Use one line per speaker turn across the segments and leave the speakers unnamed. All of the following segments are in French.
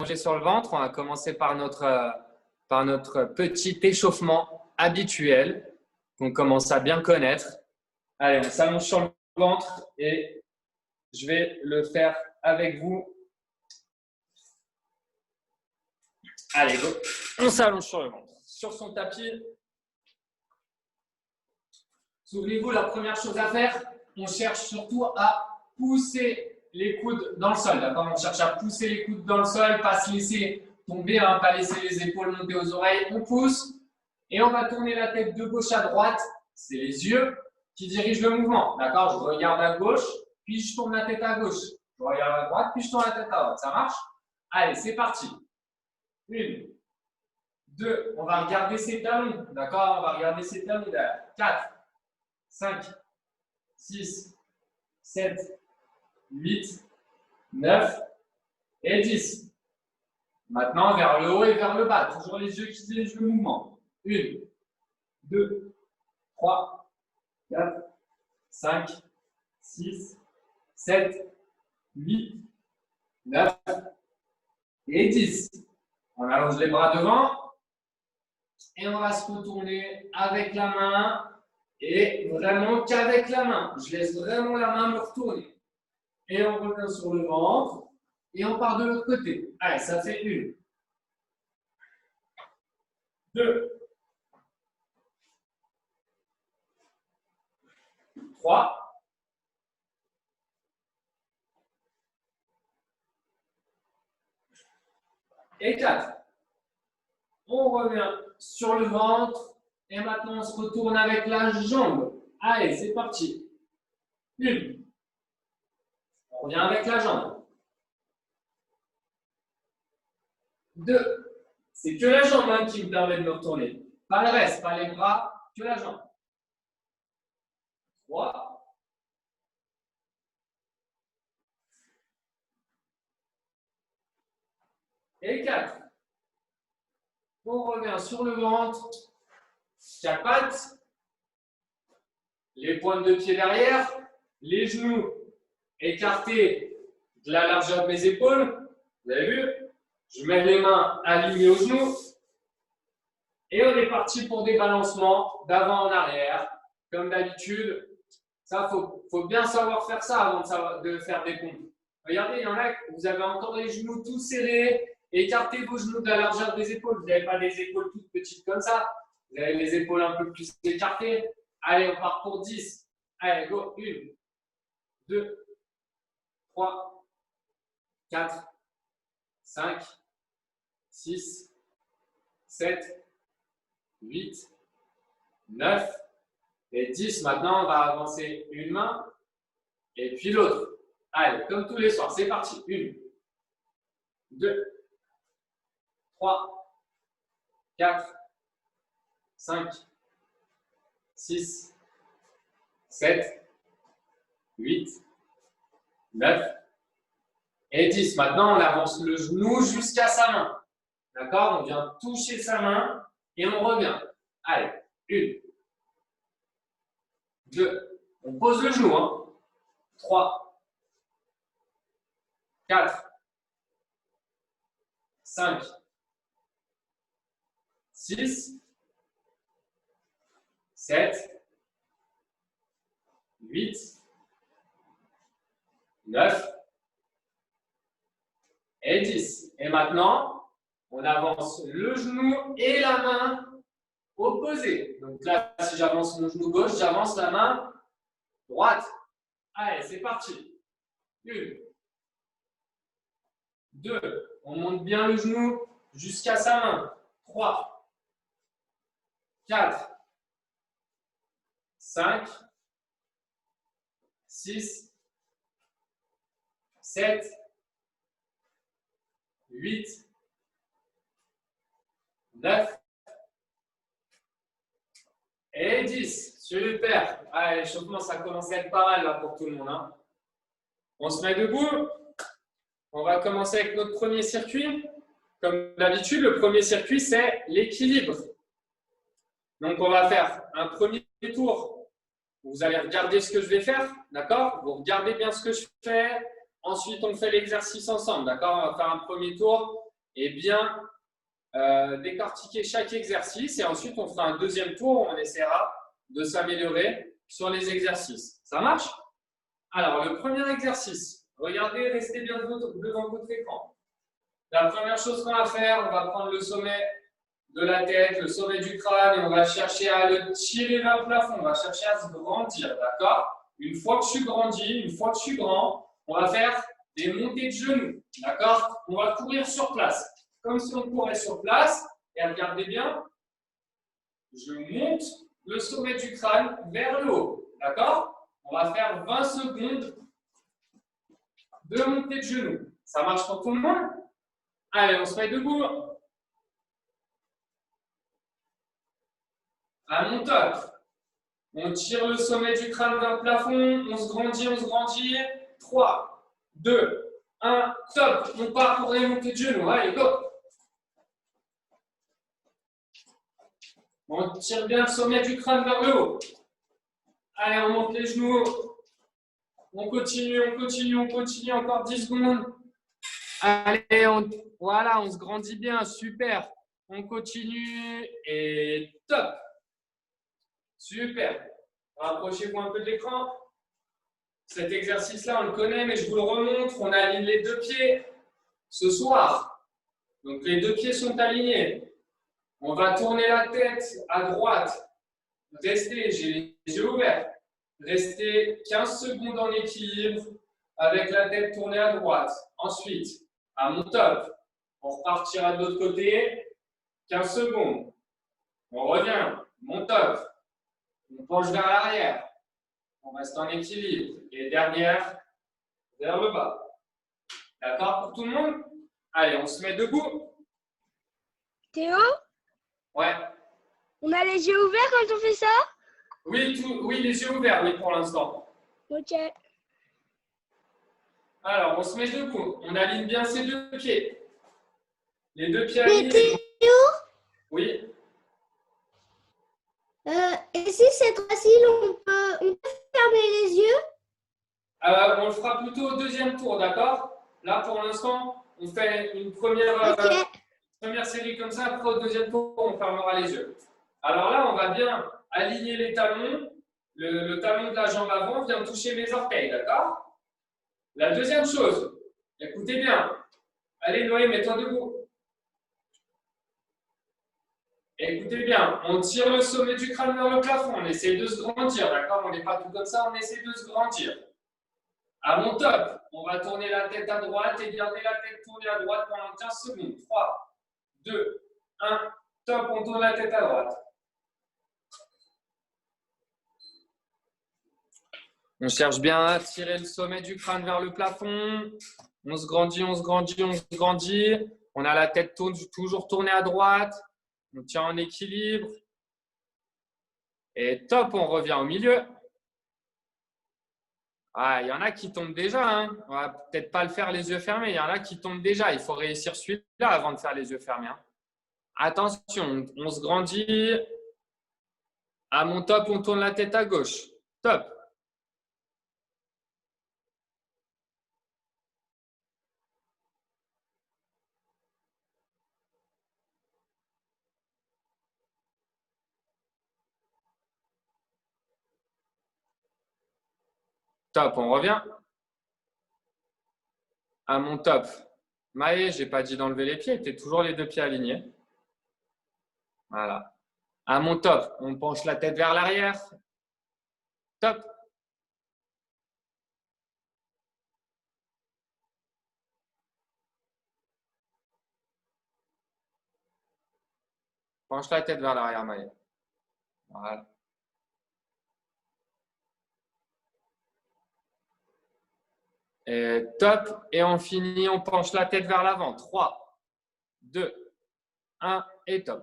Allongé sur le ventre, on va commencer par notre petit échauffement habituel qu'on commence à bien connaître. Allez, on s'allonge sur le ventre et je vais le faire avec vous. Allez, go. On s'allonge sur le ventre. Sur son tapis. Souvenez-vous, la première chose à faire, on cherche surtout à pousser les coudes dans le sol. D'accord ? On cherche à pousser les coudes dans le sol, pas se laisser tomber, hein, pas laisser les épaules monter aux oreilles. On pousse et on va tourner la tête de gauche à droite. C'est les yeux qui dirigent le mouvement. D'accord ? Je regarde à gauche, puis je tourne la tête à gauche. Je regarde à droite, puis je tourne la tête à droite. Ça marche ? Allez, c'est parti. 1, 2, on va regarder ses talons. D'accord ? On va regarder ses talons. 4, 5, 6, 7, 8, 9 et 10. Maintenant, vers le haut et vers le bas. Toujours les yeux qui dirigent le mouvement. 1, 2, 3, 4, 5, 6, 7, 8, 9 et 10. On allonge les bras devant et on va se retourner avec la main et vraiment qu'avec la main. Je laisse vraiment la main me retourner. Et on revient sur le ventre et on part de l'autre côté. Allez, ça fait 1, 2, 3, et 4. On revient sur le ventre et maintenant on se retourne avec la jambe. Allez, c'est parti. 1. On revient avec la jambe. 2. C'est que la jambe hein, qui me permet de me retourner. Pas le reste, pas les bras, que la jambe. 3. Et 4. On revient sur le ventre. 4 pattes. Les pointes de pied derrière. Les genoux écartés de la largeur de mes épaules. Vous avez vu? Je mets les mains alignées aux genoux. Et on est parti pour des balancements d'avant en arrière. Comme d'habitude, ça, faut bien savoir faire ça avant de faire des pompes. Regardez, il y en a, vous avez encore les genoux tout serrés. Écartez vos genoux de la largeur des épaules. Vous n'avez pas des épaules toutes petites comme ça. Vous avez les épaules un peu plus écartées. Allez, on part pour 10. Allez, go. 1, 2, 3, 4, 5, 6, 7, 8, 9 et 10. Maintenant, on va avancer une main et puis l'autre. Allez, comme tous les soirs, c'est parti. 1, 2, 3, 4, 5, 6, 7, 8, 9 et 10. Maintenant, on avance le genou jusqu'à sa main. D'accord? On vient toucher sa main et on revient. Allez, 1, 2, on pose le genou. Hein. 3, 4, 5, 6, 7, 8, 9 et 10. Et maintenant, on avance le genou et la main opposés. Donc là, si j'avance mon genou gauche, j'avance la main droite. Allez, c'est parti. 1, 2, on monte bien le genou jusqu'à sa main. 3, 4, 5, 6, 7, 8, 9 et 10. Super. Allez, l'échauffement, ça commence à être pas mal là pour tout le monde. Hein. On se met debout. On va commencer avec notre premier circuit. Comme d'habitude, le premier circuit, c'est l'équilibre. Donc, on va faire un premier tour. Vous allez regarder ce que je vais faire. D'accord? Vous regardez bien ce que je fais. Ensuite, on fait l'exercice ensemble. D'accord? On va faire un premier tour. et bien décortiquer chaque exercice. Et ensuite, on fera un deuxième tour où on essaiera de s'améliorer sur les exercices. Ça marche? Alors, le premier exercice. Regardez, restez bien devant votre écran. La première chose qu'on va faire, on va prendre le sommet de la tête, le sommet du crâne, et on va chercher à le tirer vers le plafond. On va chercher à se grandir, d'accord? Une fois que je suis grandi, une fois que je suis grand, on va faire des montées de genoux, d'accord? On va courir sur place, comme si on courait sur place. Et regardez bien, je monte le sommet du crâne vers le haut, d'accord? On va faire 20 secondes de montée de genoux. Ça marche pour tout le monde? Allez, on se met debout. À mon top. On tire le sommet du crâne vers le plafond. On se grandit, on se grandit. 3, 2, 1, top. On part pour les montées de genoux. Allez, go. On tire bien le sommet du crâne vers le haut. Allez, on monte les genoux. On continue, on continue, on continue. Encore 10 secondes. Allez, voilà, on se grandit bien. Super. On continue. Et top. Super. Rapprochez-vous un peu de l'écran. Cet exercice-là, on le connaît, mais je vous le remontre. On aligne les deux pieds ce soir. Donc, les deux pieds sont alignés. On va tourner la tête à droite. Restez, j'ai les yeux ouverts. Restez 15 secondes en équilibre avec la tête tournée à droite. Ensuite, à mon top, on repartira de l'autre côté. 15 secondes. On revient. Mon top. On penche vers l'arrière. On reste en équilibre. Et dernière, vers le bas. D'accord pour tout le monde? Allez, on se met debout.
Théo,
Ouais.
on a les yeux ouverts quand on fait ça?
Oui, les yeux ouverts, oui, pour l'instant.
Ok.
Alors, on se met debout. On aligne bien ses deux pieds. Les deux pieds
Mais
alignés.
Théo,
Oui.
et si c'est facile, on peut fermer les yeux?
On le fera plutôt au deuxième tour, d'accord? Là, pour l'instant, on fait une première série comme ça. Après, au deuxième tour, on fermera les yeux. Alors là, on va bien aligner les talons. Le talon de la jambe avant vient toucher mes orteils, d'accord? La deuxième chose, écoutez bien. Allez, Noé, mets-toi debout. Écoutez bien, on tire le sommet du crâne vers le plafond. On essaie de se grandir, d'accord? On n'est pas tout comme ça, on essaie de se grandir. À mon top, on va tourner la tête à droite et garder la tête tournée à droite pendant 15 secondes. 3, 2, 1, top, on tourne la tête à droite. On cherche bien à tirer le sommet du crâne vers le plafond. On se grandit, on se grandit, on se grandit. On a la tête toujours tournée à droite. On tient en équilibre. Et top, on revient au milieu. Ah, il y en a qui tombent déjà. Hein. On va peut-être pas le faire les yeux fermés. Il y en a qui tombent déjà. Il faut réussir celui-là avant de faire les yeux fermés. Hein. Attention, on se grandit. À mon top, on tourne la tête à gauche. Top. Top, on revient. À mon top. Maë, je n'ai pas dit d'enlever les pieds. Tu es toujours les deux pieds alignés. Voilà. À mon top, on penche la tête vers l'arrière. Top. Penche la tête vers l'arrière, Maë. Voilà. Et top. Et on finit, on penche la tête vers l'avant. 3, 2, 1 et top.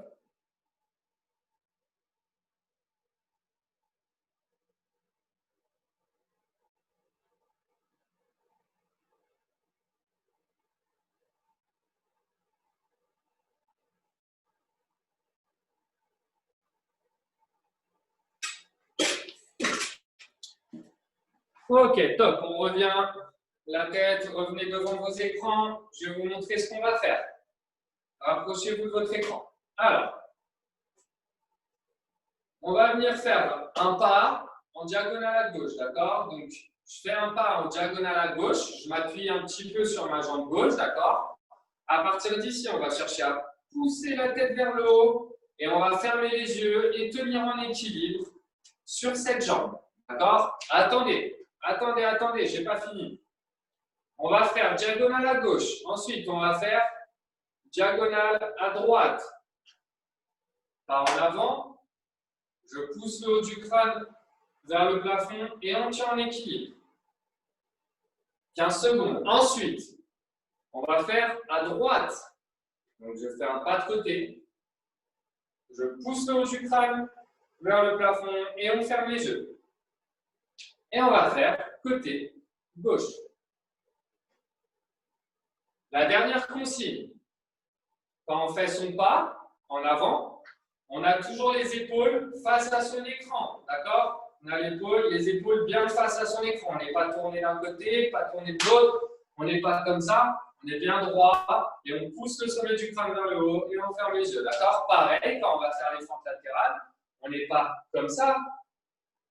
Ok, top. On revient. La tête, revenez devant vos écrans. Je vais vous montrer ce qu'on va faire. Rapprochez-vous de votre écran. Alors, on va venir faire un pas en diagonale à gauche, d'accord? Donc, je fais un pas en diagonale à gauche. Je m'appuie un petit peu sur ma jambe gauche, d'accord? À partir d'ici, on va chercher à pousser la tête vers le haut et on va fermer les yeux et tenir en équilibre sur cette jambe, d'accord? Attendez, je n'ai pas fini. On va faire diagonale à gauche. Ensuite, on va faire diagonale à droite. Pas en avant. Je pousse le haut du crâne vers le plafond et on tient en équilibre. 15 secondes. Ensuite, on va faire à droite. Donc, je fais un pas de côté. Je pousse le haut du crâne vers le plafond et on ferme les yeux. Et on va faire côté gauche. La dernière consigne, quand on fait son pas en avant, on a toujours les épaules face à son écran, d'accord? On a les épaules bien face à son écran. On n'est pas tourné d'un côté, pas tourné de l'autre. On n'est pas comme ça. On est bien droit et on pousse le sommet du crâne vers le haut et on ferme les yeux, d'accord? Pareil, quand on va faire les fentes latérales, on n'est pas comme ça.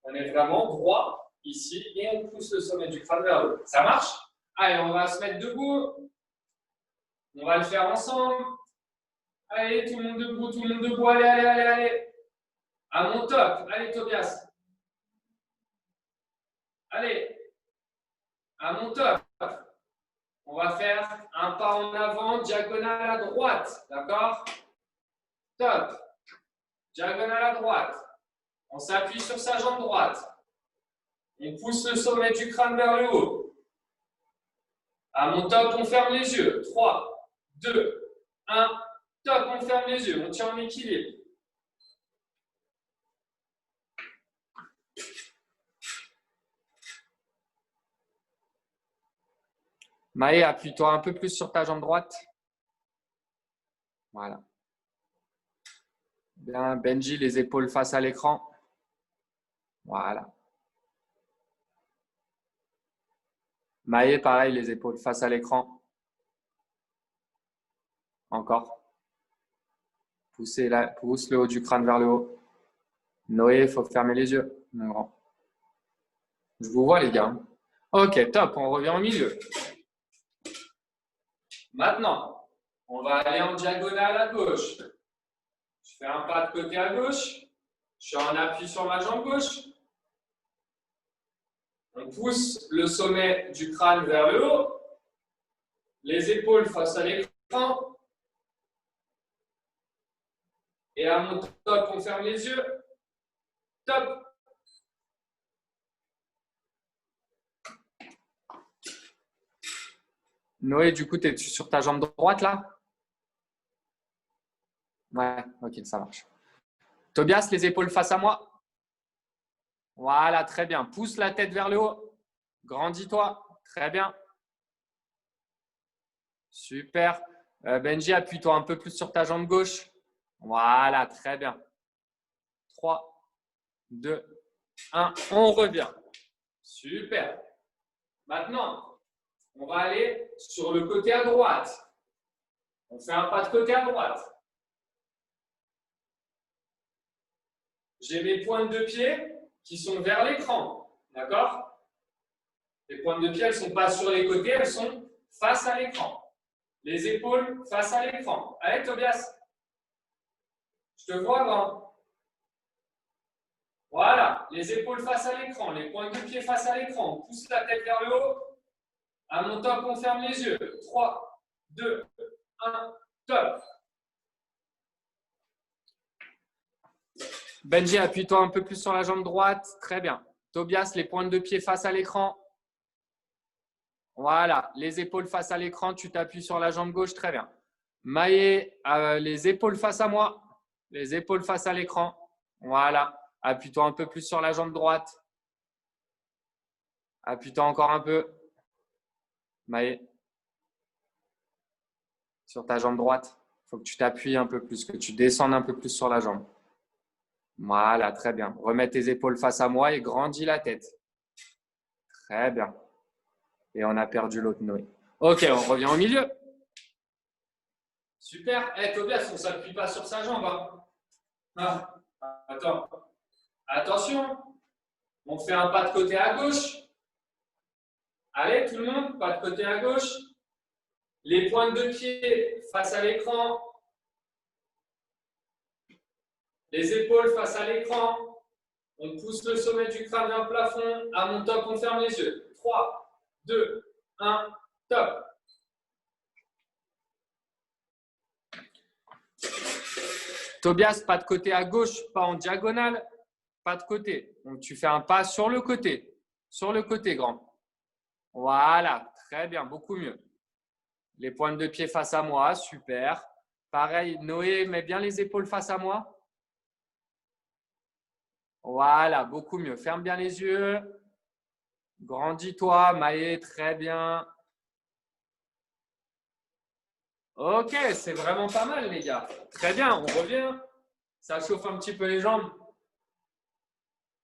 On est vraiment droit ici et on pousse le sommet du crâne vers le haut. Ça marche? Allez, on va se mettre debout. On va le faire ensemble. Allez, tout le monde debout, tout le monde debout. Allez, allez, allez, allez. À mon top. Allez, Tobias. Allez. À mon top. On va faire un pas en avant, diagonale à droite. D'accord? Top. Diagonale à droite. On s'appuie sur sa jambe droite. On pousse le sommet du crâne vers le haut. À mon top, on ferme les yeux. 3, 2, 1. Top, on ferme les yeux. On tient en équilibre. Maë, appuie-toi un peu plus sur ta jambe droite. Voilà. Bien, Benji, les épaules face à l'écran. Voilà. Maë, pareil, les épaules face à l'écran. Encore. Pousse le haut du crâne vers le haut. Noé, il faut fermer les yeux, mon grand. Je vous vois, les gars. Ok, top, on revient au milieu. Maintenant, on va aller en diagonale à gauche. Je fais un pas de côté à gauche. Je suis en appui sur ma jambe gauche. On pousse le sommet du crâne vers le haut. Les épaules face à l'écran. Et à mon top, on ferme les yeux. Top. Noé, du coup, tu es sur ta jambe droite là? Ouais, ok, ça marche. Tobias, les épaules face à moi. Voilà, très bien. Pousse la tête vers le haut. Grandis-toi. Très bien. Super. Benji, appuie-toi un peu plus sur ta jambe gauche. Voilà, très bien. 3, 2, 1. On revient. Super. Maintenant, on va aller sur le côté à droite. On fait un pas de côté à droite. J'ai mes pointes de pied qui sont vers l'écran. D'accord? Les pointes de pied, elles ne sont pas sur les côtés, elles sont face à l'écran. Les épaules face à l'écran. Allez, Tobias. Je te vois, grand. Voilà. Les épaules face à l'écran. Les pointes de pied face à l'écran. On pousse la tête vers le haut. À mon top, on ferme les yeux. 3, 2, 1, top. Benji, appuie-toi un peu plus sur la jambe droite. Très bien. Tobias, les pointes de pied face à l'écran. Voilà. Les épaules face à l'écran. Tu t'appuies sur la jambe gauche. Très bien. Maë, les épaules face à moi. Les épaules face à l'écran. Voilà. Appuie-toi un peu plus sur la jambe droite. Appuie-toi encore un peu. Maë. Sur ta jambe droite. Il faut que tu t'appuies un peu plus, que tu descendes un peu plus sur la jambe. Voilà, très bien. Remets tes épaules face à moi et grandis la tête. Très bien. Et on a perdu l'autre Noé. Ok, on revient au milieu. Super. Eh, Tobias, on ne s'appuie pas sur sa jambe. Hein. Ah, attends. Attention. On fait un pas de côté à gauche. Allez, tout le monde, pas de côté à gauche. Les pointes de pied face à l'écran. Les épaules face à l'écran. On pousse le sommet du crâne vers le plafond. À mon top, on ferme les yeux. 3, 2, 1, top. Tobias, pas de côté à gauche, pas en diagonale, pas de côté. Donc, tu fais un pas sur le côté. Sur le côté, grand. Voilà, très bien, beaucoup mieux. Les pointes de pied face à moi, super. Pareil, Noé, mets bien les épaules face à moi. Voilà, beaucoup mieux. Ferme bien les yeux. Grandis-toi, Maë, très bien. Ok, c'est vraiment pas mal, les gars. Très bien, on revient. Ça chauffe un petit peu les jambes.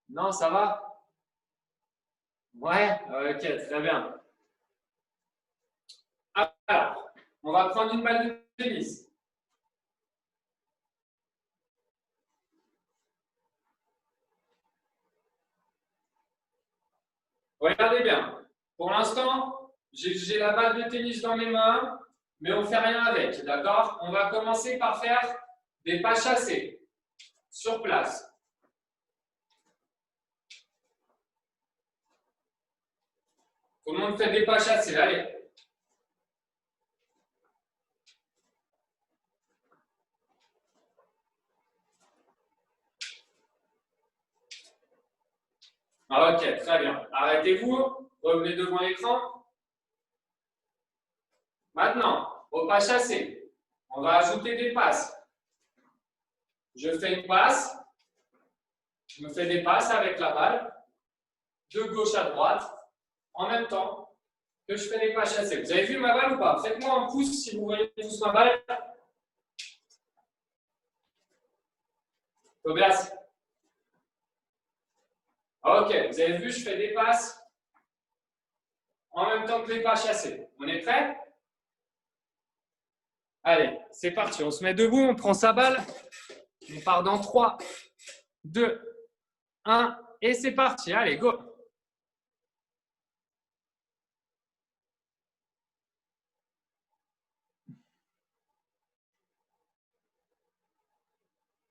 Non, ça va? Ouais, ok, très bien. Alors, on va prendre une balle de tennis. Regardez bien. Pour l'instant, j'ai la balle de tennis dans mes mains, mais on ne fait rien avec, d'accord? On va commencer par faire des pas chassés sur place. Tout le monde fait des pas chassés, allez. Ok, très bien. Arrêtez-vous, revenez devant l'écran. Maintenant, au pas chassé, on va ajouter des passes. Je fais une passe, je me fais des passes avec la balle, de gauche à droite, en même temps que je fais des pas chassés. Vous avez vu ma balle ou pas? Faites-moi un pouce si vous voyez tous ma balle. Tobias. Ok, vous avez vu, je fais des passes en même temps que les pas chassés. On est prêt? Allez, c'est parti. On se met debout, on prend sa balle. On part dans 3, 2, 1 et c'est parti. Allez, go!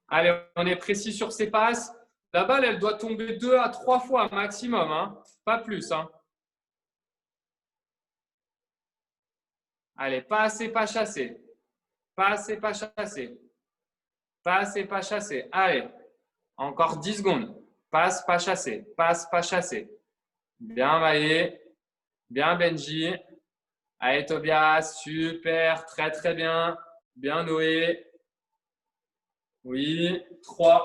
Allez, on est précis sur ces passes. La balle, elle doit tomber 2 à 3 fois maximum, hein? Pas plus. Hein? Allez, pas assez, pas chassé. Pas assez, pas chassé. Pas assez, pas chassé. Allez, encore 10 secondes. Passe, pas chassé. Passe, pas chassé. Bien, Maë. Bien, Benji. Allez, Tobias. Super. Très, très bien. Bien, Noé. Oui. 3,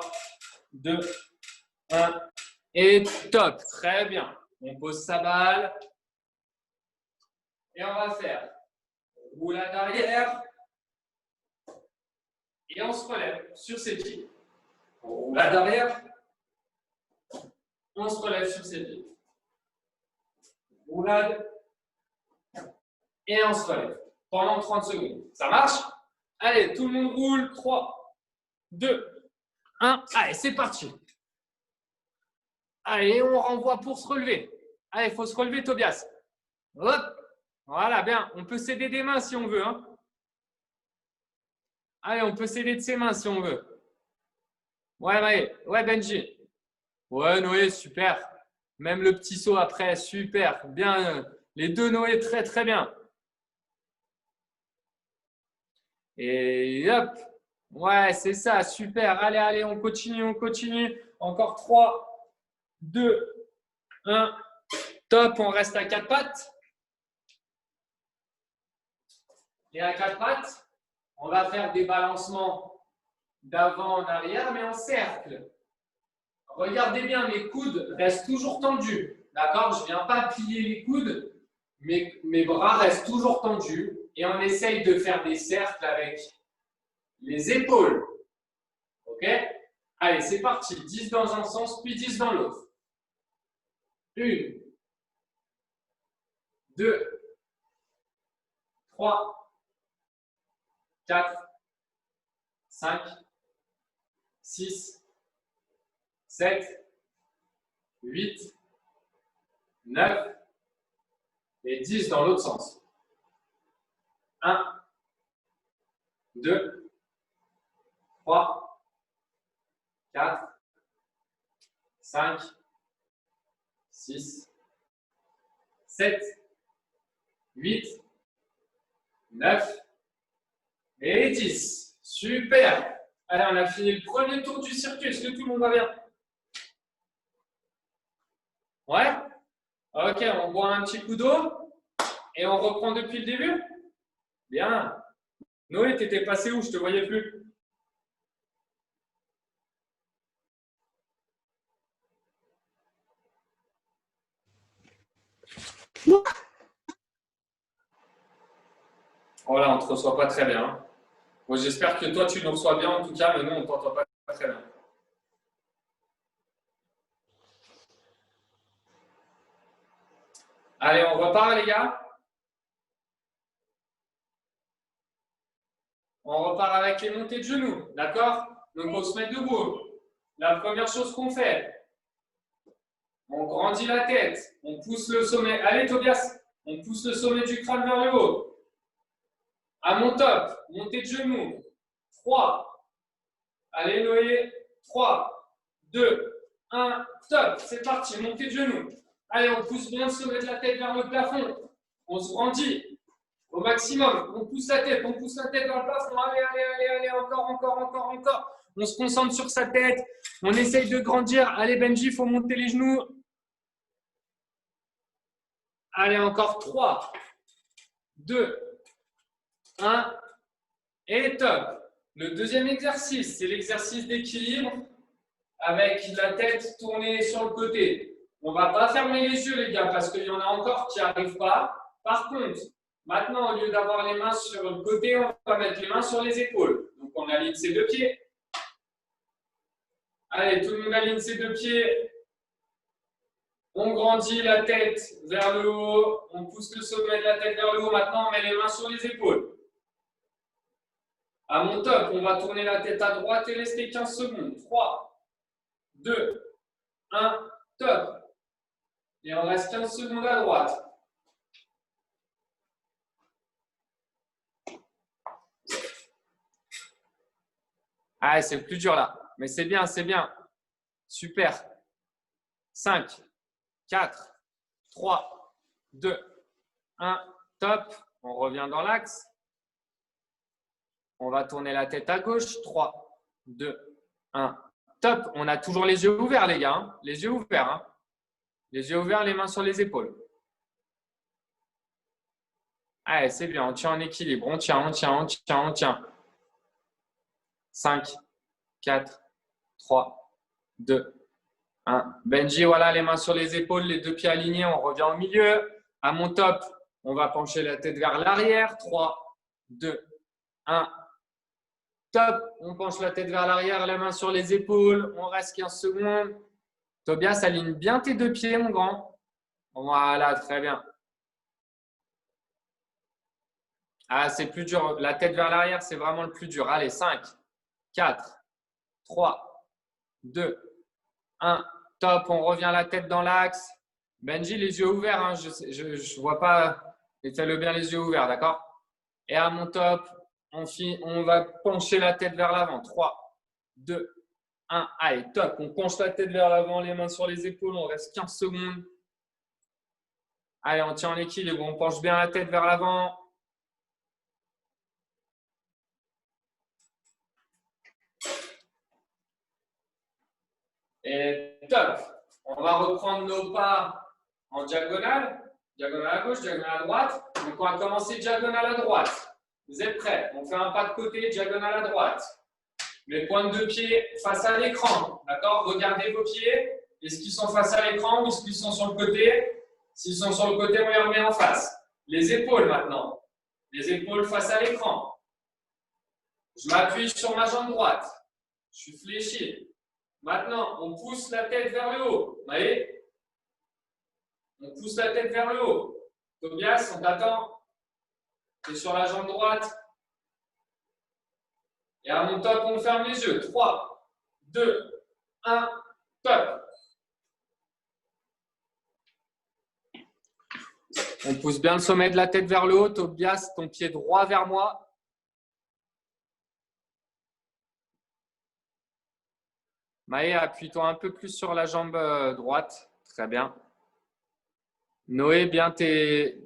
2, 1. Et top. Très bien. On pose sa balle. Et on va faire roulade arrière. Et on se relève sur ses pieds. Roulade arrière. On se relève sur ses pieds. Roulade. Et on se relève pendant 30 secondes. Ça marche? Allez, tout le monde roule. 3, 2, 1. Allez, c'est parti. Allez, on renvoie pour se relever. Allez, il faut se relever, Tobias. Hop. Voilà, bien. On peut s'aider des mains si on veut. Hein. Allez, on peut s'aider de ses mains si on veut. Ouais, Maë. Ouais, Benji. Ouais, Noé, super. Même le petit saut après, super. Bien. Les deux Noé, très, très bien. Et hop. Ouais, c'est ça, super. Allez, allez, on continue, on continue. Encore 3, 2, 1. Top, on reste à 4 pattes. Et à 4 pattes, on va faire des balancements d'avant en arrière, mais en cercle. Regardez bien, mes coudes restent toujours tendus. D'accord? Je ne viens pas plier les coudes, mais mes bras restent toujours tendus. Et on essaye de faire des cercles avec les épaules. OK? Allez, c'est parti. 10 dans un sens, puis 10 dans l'autre. 1, 2, 3, 4, 5, 6, 7, 8, 9 et 10 dans l'autre sens. 1, 2, 3, 4, 5, 6, 7, 8, 9 et 10. Super. Allez, on a fini le premier tour du circuit. Est-ce que tout le monde va bien? Ouais? Ok, on boit un petit coup d'eau et on reprend depuis le début? Bien. Noé, t'étais passé où? Je te voyais plus.
Moi,
Oh là, on ne te reçoit pas très bien. Bon, j'espère que toi, tu nous reçois bien en tout cas, mais nous, on ne t'entend pas très bien. Allez, on repart, les gars. On repart avec les montées de genoux, d'accord? Donc, on se met debout. La première chose qu'on fait, on grandit la tête, on pousse le sommet. Allez, Tobias, on pousse le sommet du crâne vers le haut. À mon top, montée de genoux. 3. Allez, Noé. 3, 2, 1, top. C'est parti, montée de genoux. Allez, on pousse bien le sommet de la tête vers le plafond. On se grandit au maximum. On pousse la tête vers le plafond. Allez, allez, allez, allez, encore, encore, encore, encore. On se concentre sur sa tête. On essaye de grandir. Allez, Benji, il faut monter les genoux. Allez, encore 3, 2, 1 et top. Le deuxième exercice, c'est l'exercice d'équilibre avec la tête tournée sur le côté. On ne va pas fermer les yeux, les gars, parce qu'il y en a encore qui n'y arrivent pas. Par contre, maintenant, au lieu d'avoir les mains sur le côté, on va mettre les mains sur les épaules. Donc, on aligne ses deux pieds. Allez, tout le monde aligne ses deux pieds. On grandit la tête vers le haut. On pousse le sommet de la tête vers le haut. Maintenant, on met les mains sur les épaules. À mon top, on va tourner la tête à droite et rester 15 secondes. 3, 2, 1, top. Et on reste 15 secondes à droite. Ah, c'est le plus dur là. Mais c'est bien, c'est bien. Super. 5, 4, 3, 2, 1, top. On revient dans l'axe. On va tourner la tête à gauche. 3, 2, 1, top. On a toujours les yeux ouverts, les gars. Hein. Les yeux ouverts. Hein. Les yeux ouverts, les mains sur les épaules. Allez, c'est bien. On tient en équilibre. On tient, on tient, on tient, on tient. 5, 4, 3, 2, 1. Benji, voilà, les mains sur les épaules, les deux pieds alignés. On revient au milieu. À mon top, on va pencher la tête vers l'arrière. 3, 2, 1. Top. On penche la tête vers l'arrière, les mains sur les épaules. On reste 15 secondes. Tobias, aligne bien tes deux pieds, mon grand. Voilà, très bien. Ah, c'est plus dur. La tête vers l'arrière, c'est vraiment le plus dur. Allez, 5, 4, 3, 2, 1. Top. On revient la tête dans l'axe. Benji, les yeux ouverts. Hein. Je ne vois pas. Fais-le bien les yeux ouverts, d'accord? Et à mon top, on va pencher la tête vers l'avant. 3, 2, 1. Allez, top. On penche la tête vers l'avant, les mains sur les épaules. On reste 15 secondes. Allez, on tient en équilibre. On penche bien la tête vers l'avant. Et top. On va reprendre nos pas en diagonale. Diagonale à gauche, diagonale à droite. Donc, on va commencer diagonale à droite. Vous êtes prêts? On fait un pas de côté, diagonale à droite. Les pointes de pied face à l'écran. D'accord? Regardez vos pieds. Est-ce qu'ils sont face à l'écran ou est-ce qu'ils sont sur le côté? S'ils sont sur le côté, on les remet en face. Les épaules maintenant. Les épaules face à l'écran. Je m'appuie sur ma jambe droite. Je suis fléchi. Maintenant, on pousse la tête vers le haut. Vous voyez? On pousse la tête vers le haut. Tobias, on t'attend. Tu es sur la jambe droite. Et à mon top, on ferme les yeux. 3, 2, 1, top. On pousse bien le sommet de la tête vers le haut. Tobias, ton pied droit vers moi. Maë, appuie-toi un peu plus sur la jambe droite. Très bien. Noé, bien tes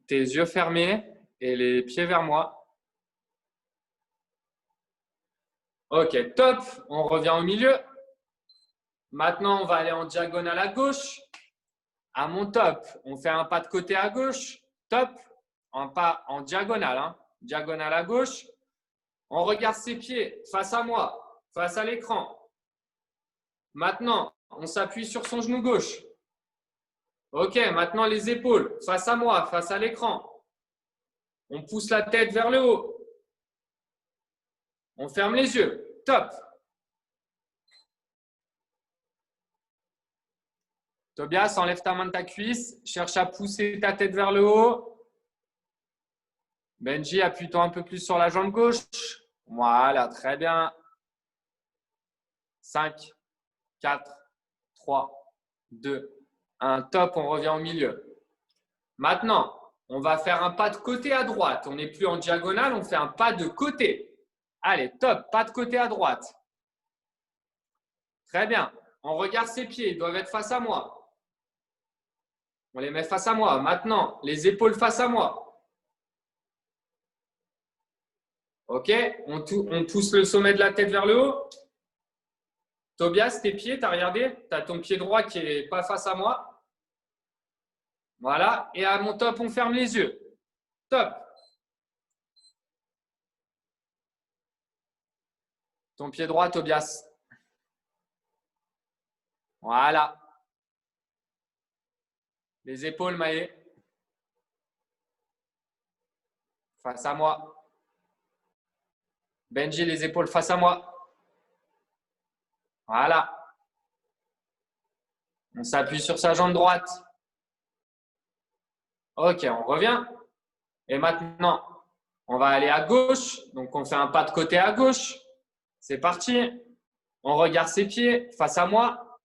yeux fermés et les pieds vers moi. Ok, top. On revient au milieu. Maintenant, on va aller en diagonale à gauche. À mon top, on fait un pas de côté à gauche. Top. Un pas en diagonale. Hein. Diagonale à gauche. On regarde ses pieds face à moi, face à l'écran. Maintenant, on s'appuie sur son genou gauche. Ok, maintenant les épaules face à moi, face à l'écran. On pousse la tête vers le haut. On ferme les yeux. Top. Tobias, enlève ta main de ta cuisse. Cherche à pousser ta tête vers le haut. Benji, appuie-toi un peu plus sur la jambe gauche. Voilà, très bien. 5, 4, 3, 2, 1. Top, on revient au milieu. Maintenant, on va faire un pas de côté à droite. On n'est plus en diagonale, on fait un pas de côté. Allez, top, pas de côté à droite. Très bien. On regarde ses pieds, ils doivent être face à moi. On les met face à moi. Maintenant, les épaules face à moi. Ok, on pousse le sommet de la tête vers le haut. Tobias, tes pieds, tu as regardé? Tu as ton pied droit qui n'est pas face à moi. Voilà. Et à mon top, on ferme les yeux. Top. Ton pied droit, Tobias. Voilà. Les épaules, Maë. Face à moi. Benji, les épaules face à moi. Voilà. On s'appuie sur sa jambe droite. Ok, on revient. Et maintenant, on va aller à gauche. Donc, on fait un pas de côté à gauche. C'est parti. On regarde ses pieds face à moi.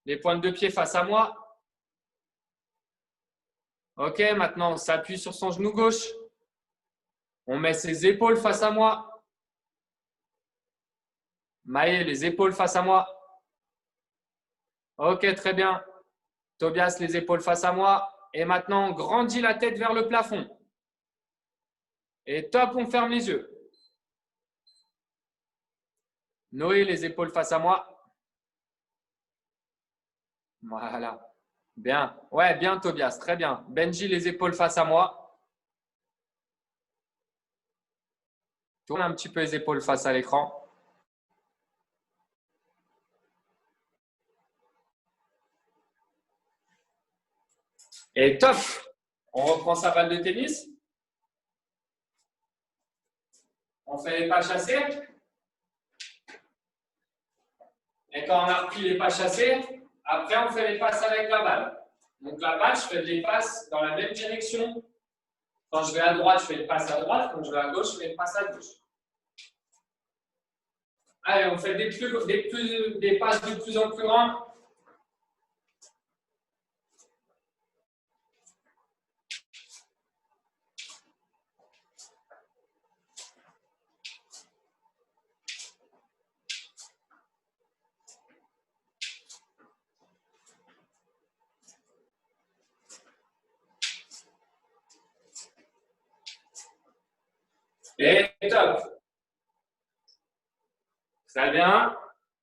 Les pointes de pied face à moi. Ok, maintenant, on s'appuie sur son genou gauche. On met ses épaules face à moi. Maë, les épaules face à moi. Ok, très bien. Tobias, les épaules face à moi. Et maintenant, on grandit la tête vers le plafond. Et top, on ferme les yeux. Noé, les épaules face à moi. Voilà. Bien. Ouais, bien, Tobias. Très bien. Benji, les épaules face à moi. Tourne un petit peu les épaules face à l'écran. Et top. On reprend sa balle de tennis. On fait les pas chassés. Et quand on a repris les pas chassés, après on fait les passes avec la balle. Donc la balle, je fais des passes dans la même direction. Quand je vais à droite, je fais une passe à droite. Quand je vais à gauche, je fais une passe à gauche. Allez, on fait des passes de plus en plus grandes. Et top. Très bien.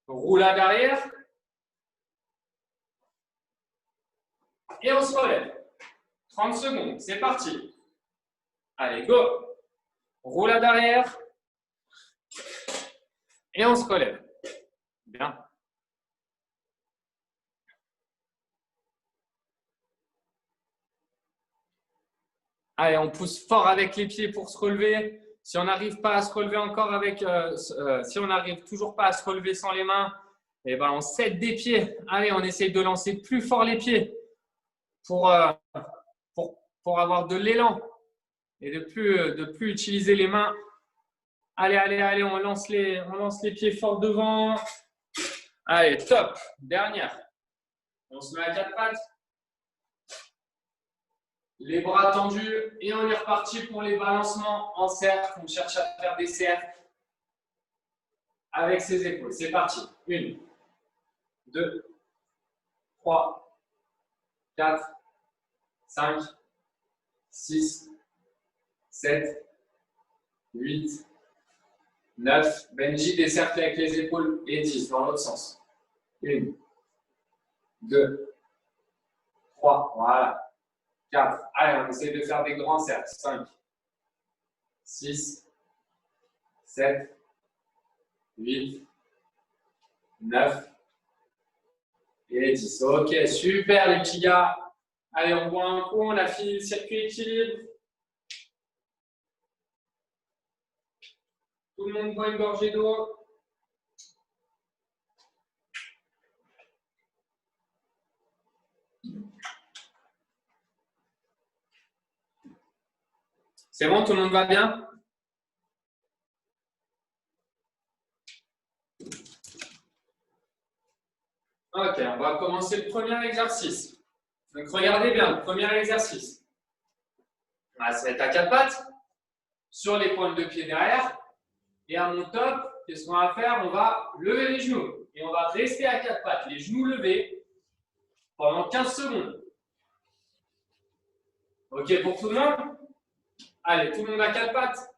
Roulade arrière. Et on se relève. 30 secondes. C'est parti. Allez, go. Roulade arrière. Et on se relève. Bien. Allez, on pousse fort avec les pieds pour se relever. Si on n'arrive pas à se relever encore si on n'arrive toujours pas à se relever sans les mains, eh ben on cède des pieds. Allez, on essaye de lancer plus fort les pieds pour avoir de l'élan et de plus utiliser les mains. Allez, allez, allez, on lance les pieds fort devant. Allez, top. Dernière. On se met à quatre pattes. Les bras tendus et on est reparti pour les balancements en cercle. On cherche à faire des cercles avec ses épaules. C'est parti. 1, 2, 3, 4, 5, 6, 7, 8, 9. Benji, des cercles avec les épaules et 10 dans l'autre sens. 1, 2, 3, voilà. 4. Allez, on essaie de faire des grands cercles. 5, 6, 7, 8, 9 et 10. Ok, super les petits gars. Allez, on boit un coup, on a fini le circuit équilibre. Tout le monde boit une gorgée d'eau. C'est bon, tout le monde va bien? Ok, on va commencer le premier exercice. Donc, regardez bien, le premier exercice. Ça va être à quatre pattes, sur les pointes de pied derrière. Et à mon top, qu'est-ce qu'on va faire? On va lever les genoux. Et on va rester à quatre pattes, les genoux levés, pendant 15 secondes. Ok pour tout le monde? Allez, tout le monde à quatre pattes.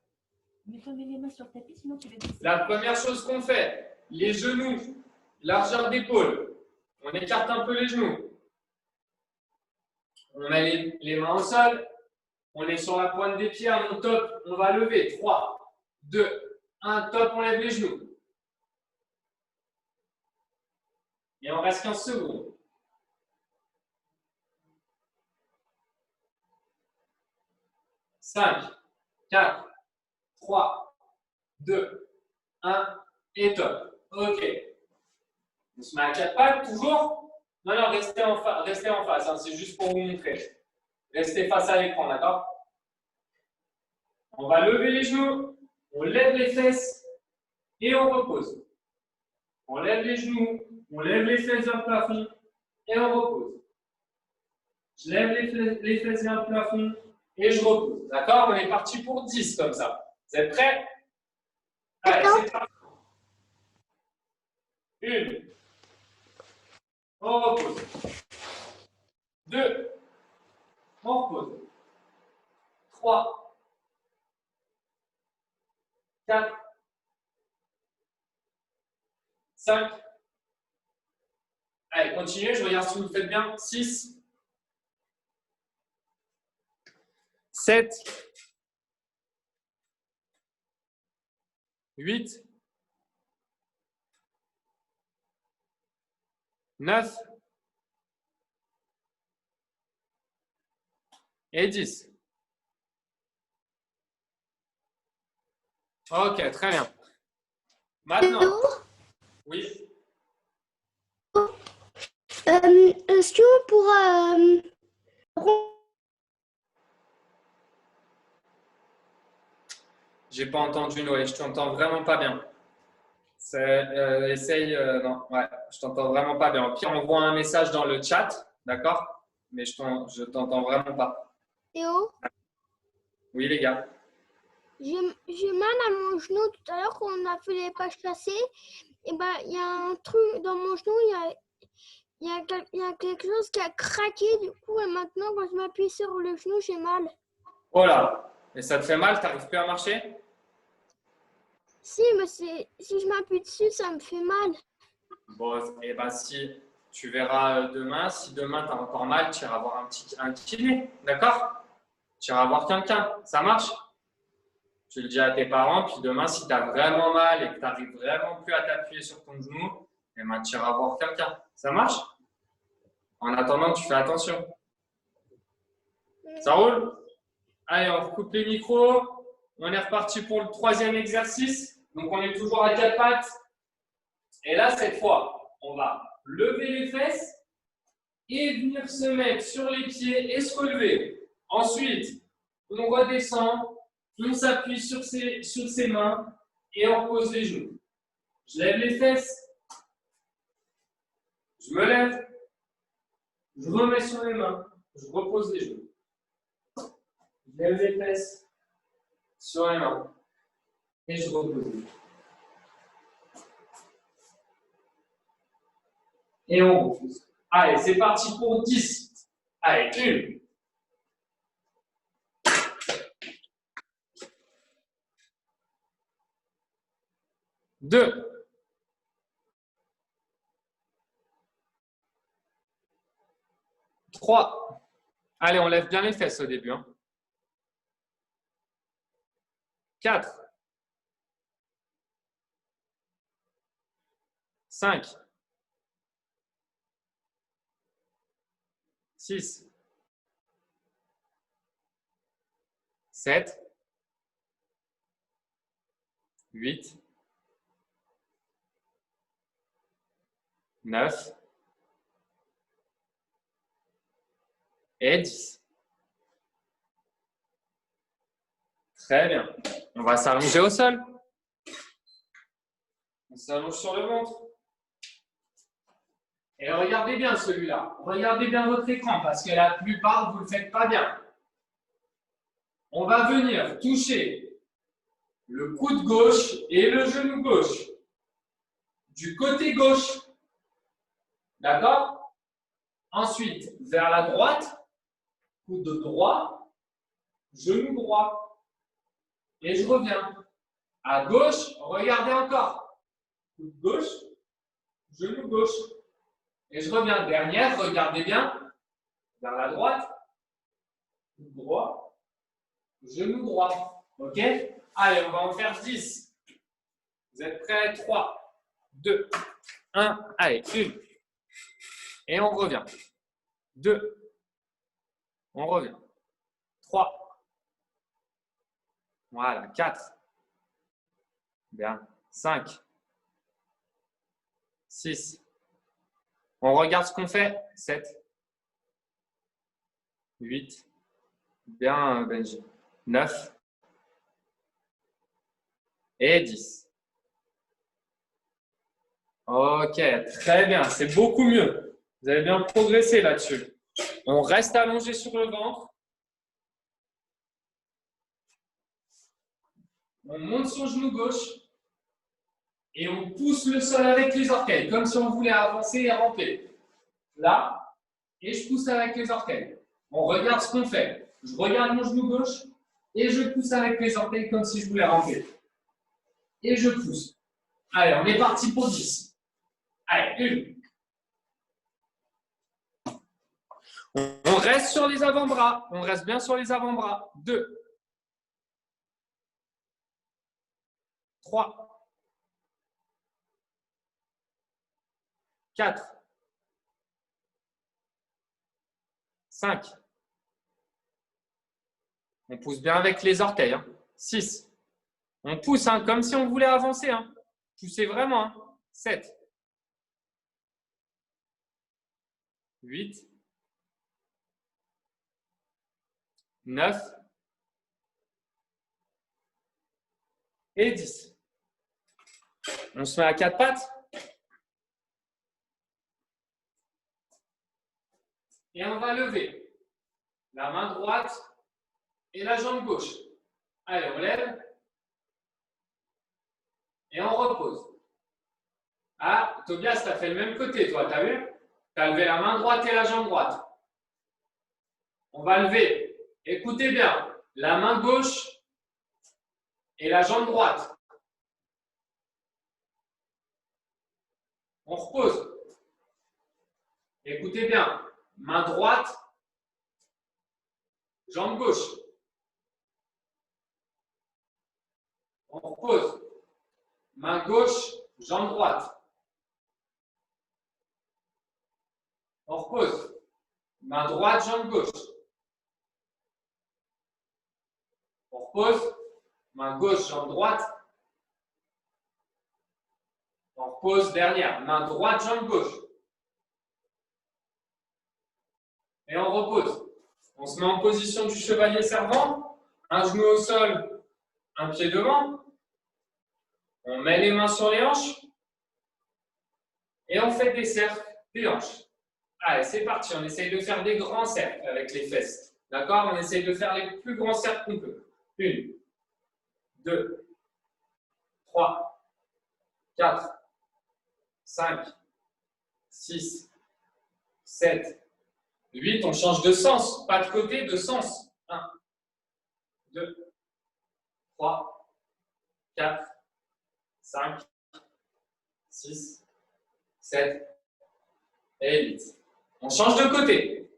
Mets-toi les mains sur le tapis, sinon tu vas descendre.
La première chose qu'on fait, les genoux, largeur d'épaule. On écarte un peu les genoux. On met les mains au sol. On est sur la pointe des pieds. À mon top, on va lever. 3, 2, 1. Top, on lève les genoux. Et on reste 15 secondes. 5, 4, 3, 2, 1. Et top. Ok. On se met à quatre pattes, toujours. Non, non, restez en face. Hein, c'est juste pour vous montrer. Restez face à l'écran, d'accord? On va lever les genoux. On lève les fesses. Et on repose. On lève les genoux. On lève les fesses vers le plafond. Et on repose. Je lève les fesses vers le plafond. Et je repose. D'accord? On est parti pour 10 comme ça. Vous êtes prêts? Allez, c'est parti. 1. On repose. 2. On repose. 3. 4. 5. Allez, continuez, je regarde si vous le faites bien. 6. 7. 8. 9. Et 10. Ok, très bien. Maintenant. Oui.
Est-ce que pour
J'ai pas entendu Noé, je t'entends vraiment pas bien. Essaye, non, ouais, je t'entends vraiment pas bien. Au pire, envoie un message dans le chat, d'accord? Mais je t'entends vraiment pas.
Théo,
Oui, les gars.
j'ai mal à mon genou tout à l'heure quand on a fait les pages cassées. Et ben il y a un truc dans mon genou, il y a quelque chose qui a craqué du coup et maintenant quand je m'appuie sur le genou, j'ai mal.
Oh là, et ça te fait mal, t'arrives plus à marcher?
Si, mais si je m'appuie dessus, ça me fait mal.
Bon, et ben si tu verras demain, si demain tu as encore mal, tu iras voir un kiné, d'accord? Tu iras voir quelqu'un, ça marche? Tu le dis à tes parents, puis demain, si tu as vraiment mal et que tu n'arrives vraiment plus à t'appuyer sur ton genou, et ben, tu iras voir quelqu'un. Ça marche? En attendant, tu fais attention. Ça roule? Allez, on recoupe les micros. On est reparti pour le troisième exercice. Donc, on est toujours à quatre pattes. Et là, cette fois, on va lever les fesses et venir se mettre sur les pieds et se relever. Ensuite, on redescend. On s'appuie sur ses mains et on repose les genoux. Je lève les fesses. Je me lève. Je remets sur les mains. Je repose les genoux. Je lève les fesses sur les mains. Et je repose les genoux. Et on repose. Allez, c'est parti pour 10. Allez, 1. 2. 3. Allez, on lève bien les fesses au début. 4. 5. 6. 7. 8. 9. Et 10. Très bien. On va s'allonger au sol. On s'allonge sur le ventre. Et regardez bien celui-là. Regardez bien votre écran parce que la plupart, vous ne le faites pas bien. On va venir toucher le coude gauche et le genou gauche du côté gauche. D'accord? Ensuite, vers la droite, coude droit, genou droit. Et je reviens. À gauche, regardez encore. Coude gauche, genou gauche. Et je reviens. Dernière, regardez bien. Vers la droite, coude droit, genou droit. OK? Allez, on va en faire 10. Vous êtes prêts? 3, 2, 1. Allez, 1. Et on revient. 2. On revient. 3. Voilà, 4. Bien. 5. 6. On regarde ce qu'on fait. 7. 8. Bien, Benji. 9. Et 10. Ok, très bien. C'est beaucoup mieux. Vous avez bien progressé là-dessus. On reste allongé sur le ventre. On monte son genou gauche. Et on pousse le sol avec les orteils, comme si on voulait avancer et ramper. Là, et je pousse avec les orteils. On regarde ce qu'on fait. Je regarde mon genou gauche et je pousse avec les orteils comme si je voulais ramper. Et je pousse. Allez, on est parti pour 10. Allez, 1. On reste sur les avant-bras. On reste bien sur les avant-bras. 2. 3. 4. 5. On pousse bien avec les orteils. 6. On pousse comme si on voulait avancer. Poussez vraiment. 7. 8. 9. Et 10. On se met à 4 pattes. Et on va lever la main droite et la jambe gauche. Allez, on lève. Et on repose. Ah, Tobias, tu as fait le même côté, toi, tu as vu? Tu as levé la main droite et la jambe droite. On va lever. Écoutez bien. La main gauche et la jambe droite. On repose. Écoutez bien. Main droite, jambe gauche. On repose. Main gauche, jambe droite. On repose. Main droite, jambe gauche. On repose. Main gauche, jambe droite. On repose. Dernière. Main droite, jambe gauche. Et on repose. On se met en position du chevalier servant. Un genou au sol, un pied devant. On met les mains sur les hanches et on fait des cercles des hanches. Allez, c'est parti. On essaye de faire des grands cercles avec les fesses. D'accord? On essaye de faire les plus grands cercles qu'on peut. 1, 2, 3, 4, 5, 6, 7, 8. On change de sens. Pas de côté, de sens. 1, 2, 3, 4, 5, 6, 7 et 8. On change de côté.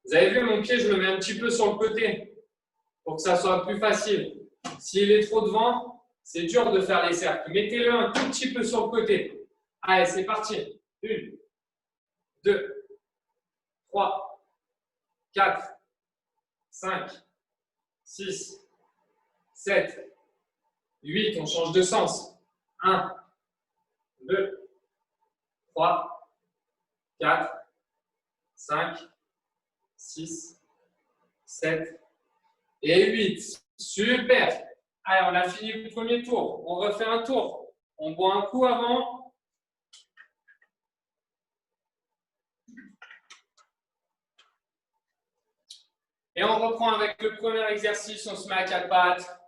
Vous avez vu, mon pied, je le mets un petit peu sur le côté pour que ça soit plus facile. S'il est trop devant, c'est dur de faire les cercles. Mettez-le un tout petit peu sur le côté. Allez, c'est parti. 1, 2, 3, 4, 5, 6, 7, 8. On change de sens. 1, 2, 3, 4, 5, 6, 7 et 8. Super. Allez, on a fini le premier tour. On refait un tour. On boit un coup avant. Et on reprend avec le premier exercice. On se met à quatre pattes.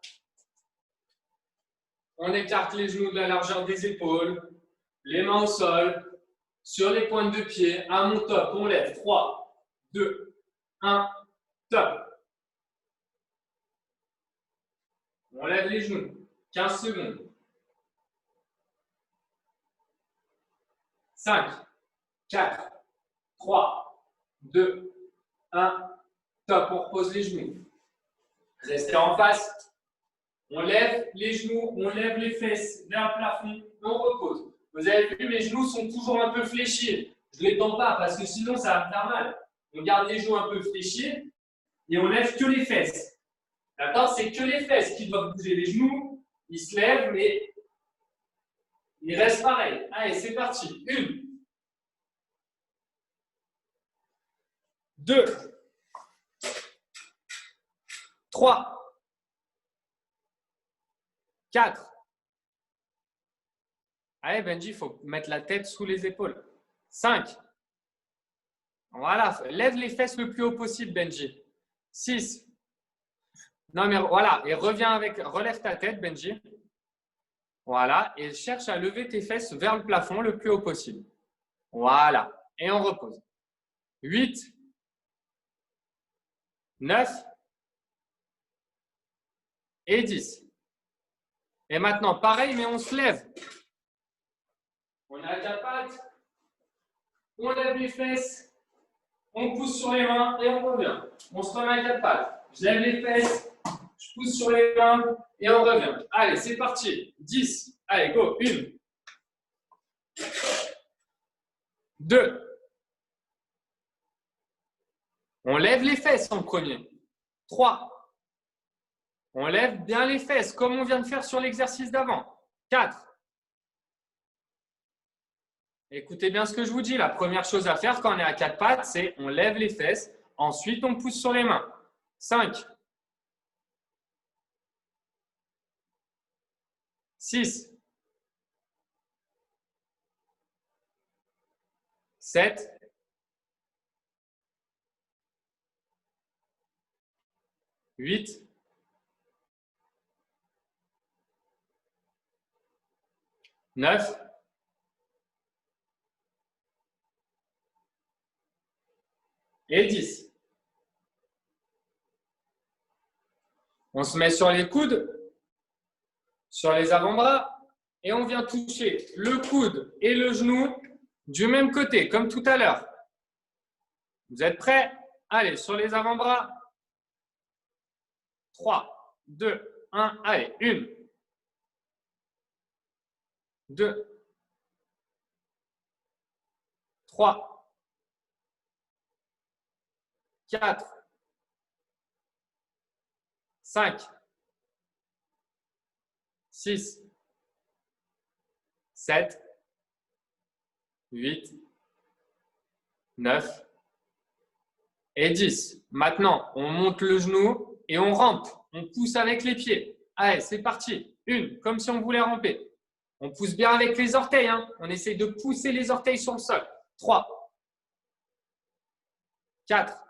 On écarte les genoux de la largeur des épaules. Les mains au sol. Sur les pointes de pied. À mon top, on lève. 3, 2, 1, top. On lève les genoux. 15 secondes. 5, 4, 3, 2, 1, top. On repose les genoux. Restez en face. On lève les genoux, on lève les fesses vers le plafond, on repose. Vous avez vu, mes genoux sont toujours un peu fléchis. Je ne les tends pas parce que sinon ça va me faire mal. On garde les genoux un peu fléchis et on lève que les fesses. D'accord? C'est que les fesses qui doivent bouger. Les genoux, ils se lèvent, mais ils restent pareils. Allez, c'est parti. 1, 2, 3, 4. Allez, Benji, il faut mettre la tête sous les épaules. 5. Voilà, lève les fesses le plus haut possible, Benji. 6. Non, mais voilà, et reviens avec, relève ta tête, Benji. Voilà, et cherche à lever tes fesses vers le plafond le plus haut possible. Voilà, et on repose. 8, 9 et 10. Et maintenant, pareil, mais on se lève. On a quatre pattes, on lève les fesses, on pousse sur les mains et on revient. On se remet à quatre pattes. Je lève les fesses, je pousse sur les mains et on revient. Allez, c'est parti. 10. Allez, go. 1, 2. On lève les fesses en premier. 3. On lève bien les fesses comme on vient de faire sur l'exercice d'avant. 4. Écoutez bien ce que je vous dis. La première chose à faire quand on est à quatre pattes, c'est on lève les fesses. Ensuite, on pousse sur les mains. 5. 6. 7. 8. 9. Et 10. On se met sur les coudes, sur les avant-bras, et on vient toucher le coude et le genou du même côté, comme tout à l'heure. Vous êtes prêts? Allez, sur les avant-bras. 3, 2, 1, allez, 1, 2, 3, 4, 5, 6, 7, 8, 9 et 10. Maintenant, on monte le genou et on rampe. On pousse avec les pieds. Allez, c'est parti. 1, comme si on voulait ramper. On pousse bien avec les orteils. Hein. On essaye de pousser les orteils sur le sol. 3, 4,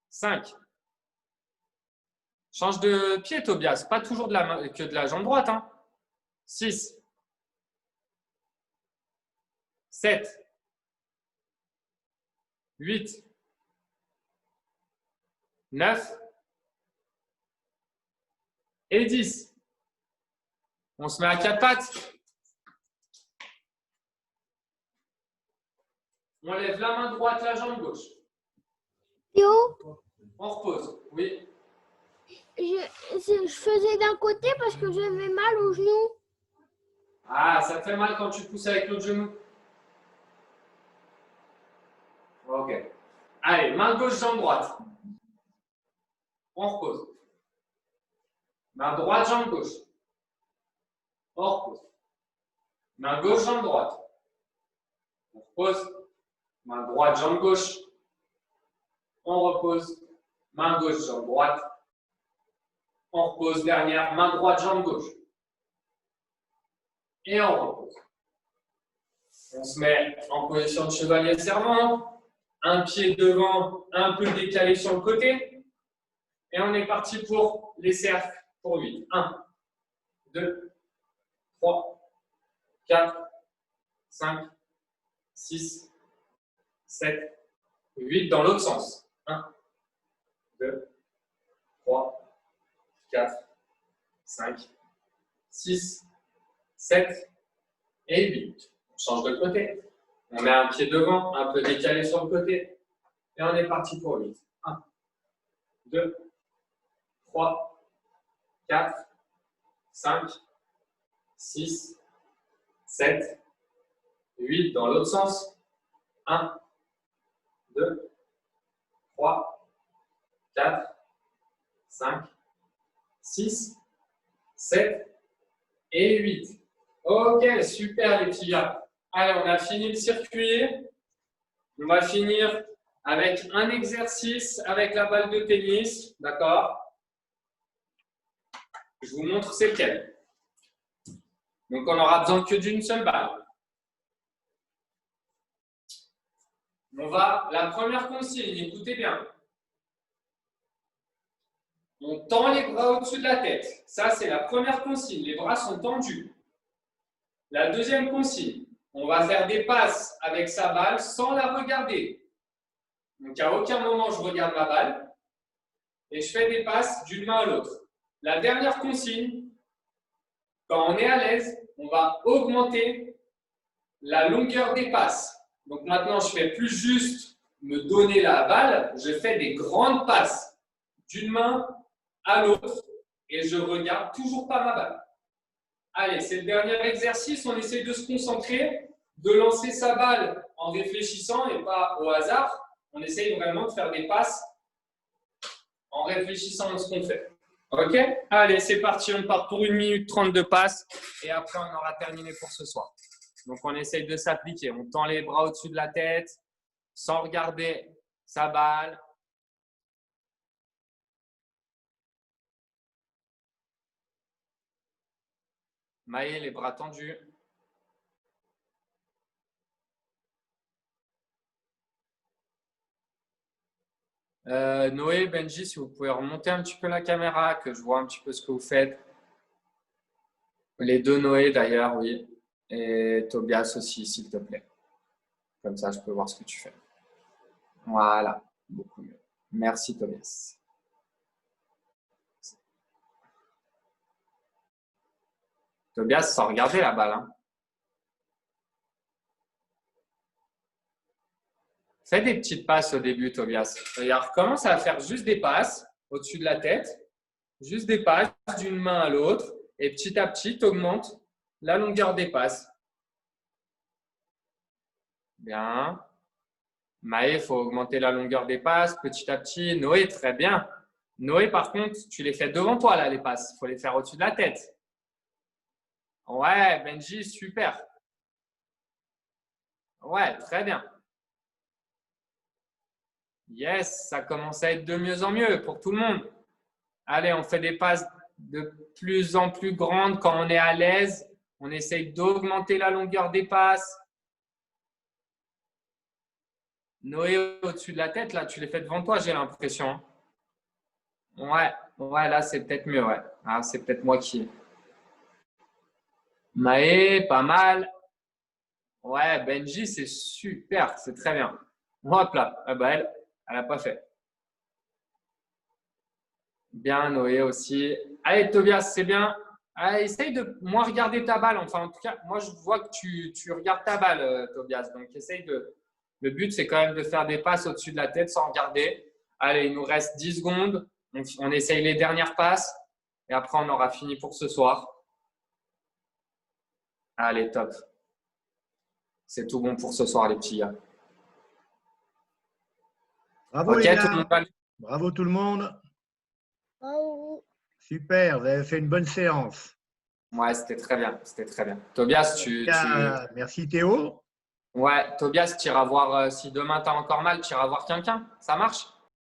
5. Change de pied, Tobias. Pas toujours que de la jambe droite. Hein. 6, 7, 8, 9 et 10. On se met à 4 pattes. On lève la main droite, la jambe gauche.
Théo,
On repose. Oui.
je faisais d'un côté parce que j'avais mal au genou.
Ah, ça te fait mal quand tu pousses avec l'autre genou? Ok. Allez, main gauche, jambe droite. On repose. Main droite, jambe gauche. On repose. Main gauche, jambe droite. On repose. Main droite, jambe gauche. On repose. Main gauche, jambe droite. On repose. Dernière, main droite, jambe gauche. Et on repose. On se met en position de chevalier serment. Un pied devant, un peu décalé sur le côté. Et on est parti pour les cercles pour 8. 1, 2, 3, 4, 5, 6, 7, 8 dans l'autre sens. 1, 2, 3, 4, 5, 6, 7 et 8. On change de côté. On met un pied devant, un peu décalé sur le côté. Et on est parti pour 8. 1, 2, 3, 4, 5, 6, 7, 8 dans l'autre sens. 1, 2, 3, 4, 5, 6, 7 et 8. Ok, super les petits gars. Allez, on a fini le circuit. On va finir avec un exercice avec la balle de tennis. D'accord? Je vous montre c'est lequel. Donc, on n'aura besoin que d'une seule balle. La première consigne, écoutez bien. On tend les bras au-dessus de la tête. Ça, c'est la première consigne. Les bras sont tendus. La deuxième consigne, on va faire des passes avec sa balle sans la regarder. Donc, à aucun moment, je regarde ma balle et je fais des passes d'une main à l'autre. La dernière consigne, quand on est à l'aise, on va augmenter la longueur des passes. Donc, maintenant, je ne fais plus juste me donner la balle, je fais des grandes passes d'une main à l'autre et je ne regarde toujours pas ma balle. Allez, c'est le dernier exercice. On essaie de se concentrer, de lancer sa balle en réfléchissant et pas au hasard. On essaye vraiment de faire des passes en réfléchissant à ce qu'on fait. Ok? Allez, c'est parti. On part pour 1 minute 30 de passes et après, on aura terminé pour ce soir. Donc, on essaye de s'appliquer. On tend les bras au-dessus de la tête sans regarder sa balle. Maë, les bras tendus. Noé, Benji, si vous pouvez remonter un petit peu la caméra, que je vois un petit peu ce que vous faites. Les deux Noé d'ailleurs, oui. Et Tobias aussi, s'il te plaît. Comme ça, je peux voir ce que tu fais. Voilà, beaucoup mieux. Merci Tobias. Tobias, sans regarder la balle. Hein. Fais des petites passes au début, Tobias. Regarde, commence à faire juste des passes au-dessus de la tête. Juste des passes d'une main à l'autre. Et petit à petit, tu augmentes la longueur des passes. Bien. Maë, il faut augmenter la longueur des passes petit à petit. Noé, très bien. Noé, par contre, tu les fais devant toi, là, les passes. Il faut les faire au-dessus de la tête. Ouais, Benji, super. Ouais, très bien. Yes, ça commence à être de mieux en mieux pour tout le monde. Allez, on fait des passes de plus en plus grandes quand on est à l'aise. On essaye d'augmenter la longueur des passes. Noé, au-dessus de la tête, là, tu les fais devant toi, j'ai l'impression. Ouais, là, c'est peut-être mieux, ouais. Ah, c'est peut-être moi qui… Maë, pas mal. Ouais, Benji, c'est super, c'est très bien. Hop là, ah bah elle n'a pas fait. Bien, Noé aussi. Allez, Tobias, c'est bien. Allez, essaye de moins regarder ta balle. Enfin, en tout cas, moi, je vois que tu regardes ta balle, Tobias. Donc, essaye de… Le but, c'est quand même de faire des passes au-dessus de la tête sans regarder. Allez, il nous reste 10 secondes. On essaye les dernières passes. Et après, on aura fini pour ce soir. Allez, top. C'est tout bon pour ce soir, les petits gars.
Bravo,
Ok,
les
tout le
gars.
monde va…
Bravo tout le monde.
Bravo.
Super, vous avez fait une bonne séance.
Ouais, c'était très bien. C'était très bien. Tobias,
Merci Théo.
Ouais, Tobias, tu iras voir si demain tu as encore mal, tu iras voir quelqu'un. Ça marche?